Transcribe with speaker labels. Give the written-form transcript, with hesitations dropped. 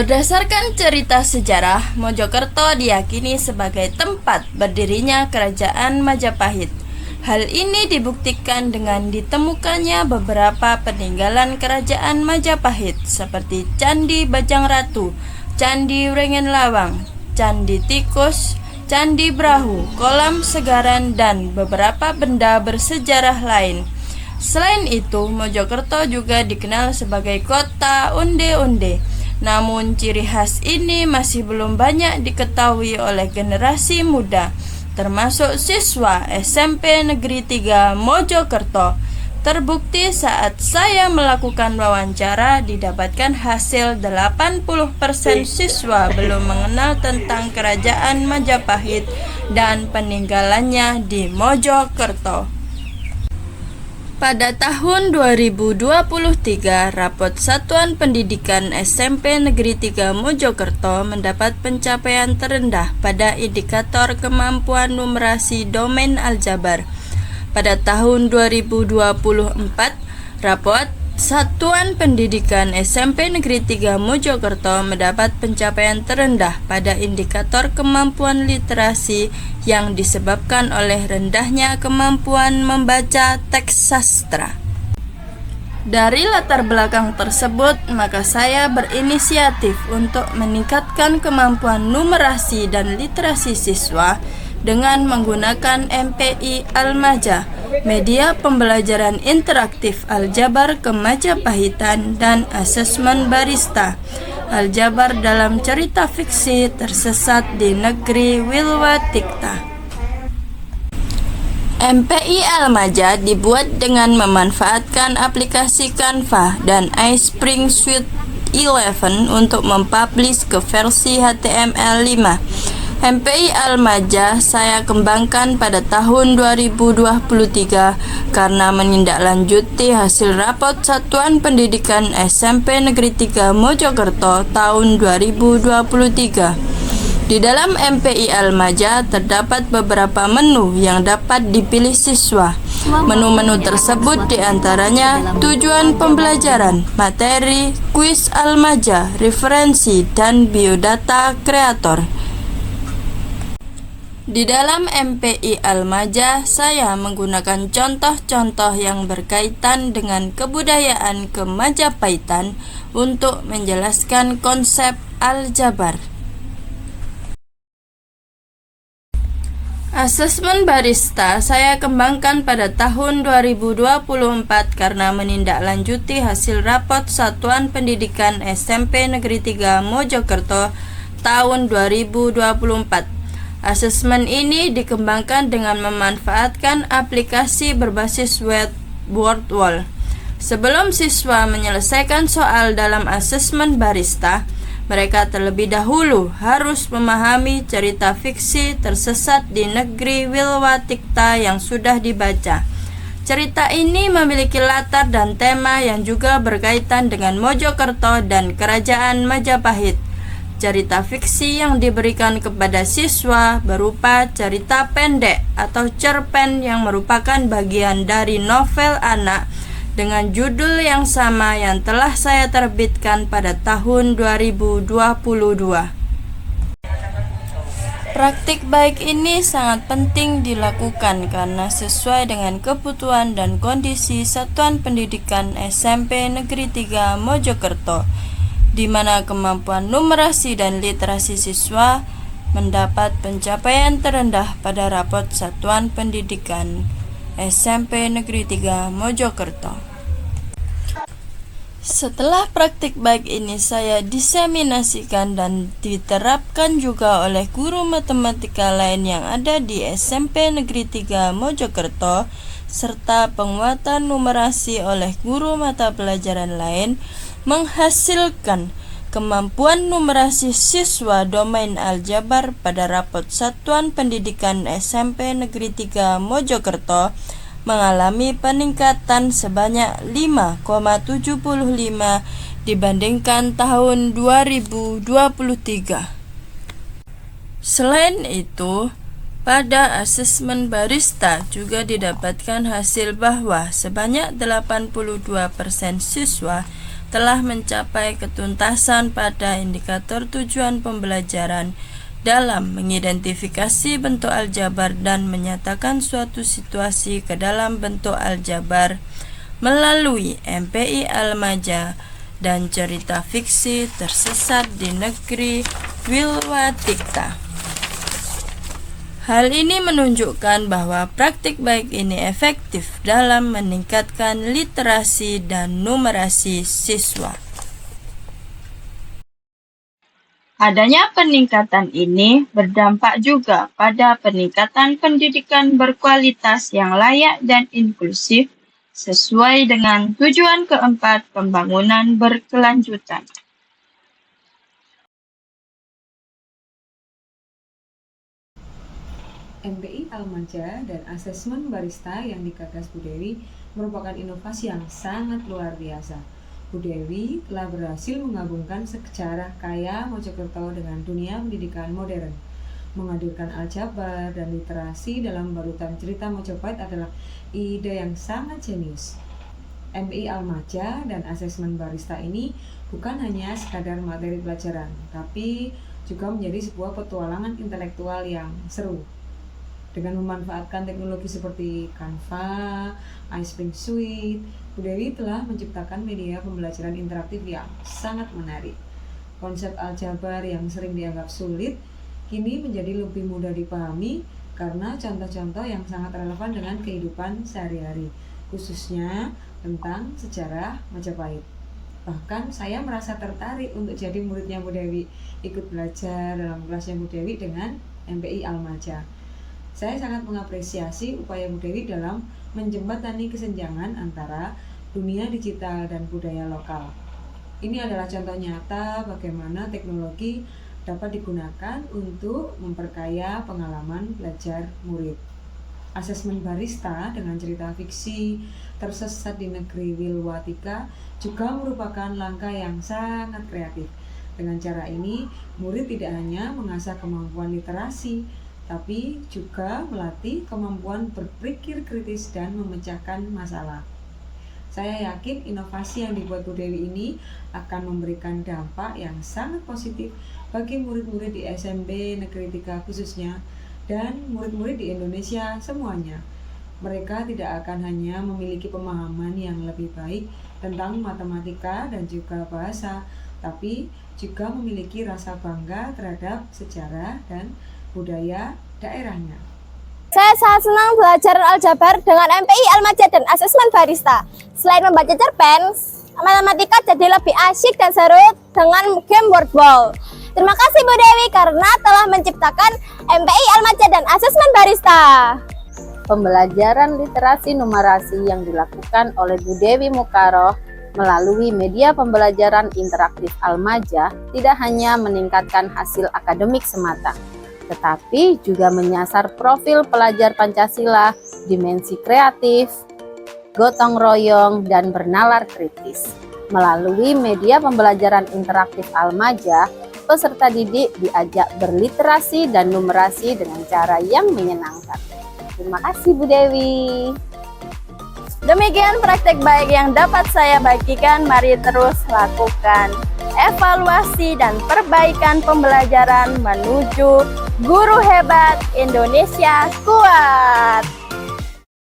Speaker 1: Berdasarkan cerita sejarah, Mojokerto diyakini sebagai tempat berdirinya Kerajaan Majapahit. Hal ini dibuktikan dengan ditemukannya beberapa peninggalan Kerajaan Majapahit seperti Candi Bajang Ratu, Candi Wrengen Lawang, Candi Tikus, Candi Brahu, Kolam Segaran, dan beberapa benda bersejarah lain. Selain itu, Mojokerto juga dikenal sebagai kota onde-onde. Namun ciri khas ini masih belum banyak diketahui oleh generasi muda, termasuk siswa SMP Negeri 3 Mojokerto. Terbukti saat saya melakukan wawancara didapatkan hasil 80% siswa belum mengenal tentang Kerajaan Majapahit dan peninggalannya di Mojokerto. Pada tahun 2023, rapot Satuan Pendidikan SMP Negeri 3 Mojokerto mendapat pencapaian terendah pada indikator kemampuan numerasi domain aljabar. Pada tahun 2024, rapot Satuan Pendidikan SMP Negeri 3 Mojokerto mendapat pencapaian terendah pada indikator kemampuan literasi yang disebabkan oleh rendahnya kemampuan membaca teks sastra. Dari latar belakang tersebut, maka saya berinisiatif untuk meningkatkan kemampuan numerasi dan literasi siswa dengan menggunakan MPI Almaja, media pembelajaran interaktif aljabar kemajapahhitan, dan asesmen barista aljabar dalam cerita fiksi Tersesat di Negeri Wilwatikta. MPI Almaja dibuat dengan memanfaatkan aplikasi Canva dan iSpring Suite 11 untuk mempublish ke versi HTML5. MPI Almaja saya kembangkan pada tahun 2023 karena menindaklanjuti hasil rapot Satuan Pendidikan SMP Negeri 3 Mojokerto tahun 2023. Di dalam MPI Almaja terdapat beberapa menu yang dapat dipilih siswa. Menu-menu tersebut diantaranya tujuan pembelajaran, materi, kuis Almaja, referensi, dan biodata kreator. Di dalam MPI Almaja, saya menggunakan contoh-contoh yang berkaitan dengan kebudayaan Kemajapahiten untuk menjelaskan konsep aljabar. Asesmen barista saya kembangkan pada tahun 2024 karena menindaklanjuti hasil rapot Satuan Pendidikan SMP Negeri 3 Mojokerto tahun 2024. Asesmen ini dikembangkan dengan memanfaatkan aplikasi berbasis web WordWall. Sebelum siswa menyelesaikan soal dalam asesmen barista, mereka terlebih dahulu harus memahami cerita fiksi Tersesat di Negeri Wilwatikta yang sudah dibaca. Cerita ini memiliki latar dan tema yang juga berkaitan dengan Mojokerto dan Kerajaan Majapahit. Cerita fiksi yang diberikan kepada siswa berupa cerita pendek atau cerpen yang merupakan bagian dari novel anak dengan judul yang sama yang telah saya terbitkan pada tahun 2022. Praktik baik ini sangat penting dilakukan karena sesuai dengan kebutuhan dan kondisi Satuan Pendidikan SMP Negeri 3 Mojokerto, di mana kemampuan numerasi dan literasi siswa mendapat pencapaian terendah pada rapot Satuan Pendidikan SMP Negeri 3 Mojokerto. Setelah praktik baik ini saya diseminasikan dan diterapkan juga oleh guru matematika lain yang ada di SMP Negeri 3 Mojokerto, serta penguatan numerasi oleh guru mata pelajaran lain, menghasilkan kemampuan numerasi siswa domain aljabar pada rapot Satuan Pendidikan SMP Negeri 3 Mojokerto mengalami peningkatan sebanyak 5,75 dibandingkan tahun 2023. Selain itu, pada asesmen barista juga didapatkan hasil bahwa sebanyak 82% siswa telah mencapai ketuntasan pada indikator tujuan pembelajaran dalam mengidentifikasi bentuk aljabar dan menyatakan suatu situasi ke dalam bentuk aljabar melalui MPI Almaja dan cerita fiksi Tersesat di Negeri Wilwatika. Hal ini menunjukkan bahwa praktik baik ini efektif dalam meningkatkan literasi dan numerasi siswa.
Speaker 2: Adanya peningkatan ini berdampak juga pada peningkatan pendidikan berkualitas yang layak dan inklusif sesuai dengan tujuan keempat pembangunan berkelanjutan.
Speaker 3: MPI Almaja dan asesmen barista yang digagas Bu Dewi merupakan inovasi yang sangat luar biasa. Bu Dewi telah berhasil menggabungkan sejarah kaya Mojokerto dengan dunia pendidikan modern. Menghadirkan aljabar dan literasi dalam balutan cerita Mojopahit adalah ide yang sangat jenius. MPI Almaja dan asesmen barista ini bukan hanya sekadar materi pelajaran, tapi juga menjadi sebuah petualangan intelektual yang seru. Dengan memanfaatkan teknologi seperti Canva, Iceberg Suite, Bu Dewi telah menciptakan media pembelajaran interaktif yang sangat menarik. Konsep aljabar yang sering dianggap sulit, kini menjadi lebih mudah dipahami karena contoh-contoh yang sangat relevan dengan kehidupan sehari-hari, khususnya tentang sejarah Majapahit. Bahkan saya merasa tertarik untuk jadi muridnya Bu Dewi, ikut belajar dalam kelasnya Bu Dewi dengan MPI Almaja. Saya sangat mengapresiasi upaya Bu Dewi dalam menjembatani kesenjangan antara dunia digital dan budaya lokal. Ini adalah contoh nyata bagaimana teknologi dapat digunakan untuk memperkaya pengalaman belajar murid. Asesmen barista dengan cerita fiksi Tersesat di Negeri Wilwatika juga merupakan langkah yang sangat kreatif. Dengan cara ini, murid tidak hanya mengasah kemampuan literasi, tapi juga melatih kemampuan berpikir kritis dan memecahkan masalah. Saya yakin inovasi yang dibuat Bu Dewi ini akan memberikan dampak yang sangat positif bagi murid-murid di SMP Negeri 3 khususnya dan murid-murid di Indonesia semuanya. Mereka tidak akan hanya memiliki pemahaman yang lebih baik tentang matematika dan juga bahasa, tapi juga memiliki rasa bangga terhadap sejarah dan budaya daerahnya.
Speaker 4: Saya sangat senang belajar aljabar dengan MPI Almaja dan asesmen barista. Selain membaca cerpen, matematika jadi lebih asyik dan seru dengan game wordball. Terima kasih Bu Dewi karena telah menciptakan MPI Almaja dan asesmen barista.
Speaker 5: Pembelajaran literasi numerasi yang dilakukan oleh Bu Dewi Mukaroh melalui media pembelajaran interaktif Almaja tidak hanya meningkatkan hasil akademik semata, tetapi juga menyasar profil pelajar Pancasila, dimensi kreatif, gotong royong, dan bernalar kritis. Melalui media pembelajaran interaktif Almaja, peserta didik diajak berliterasi dan numerasi dengan cara yang menyenangkan. Terima kasih Bu Dewi.
Speaker 4: Demikian praktek baik yang dapat saya bagikan, mari terus lakukan. Evaluasi dan perbaikan pembelajaran menuju guru hebat Indonesia kuat.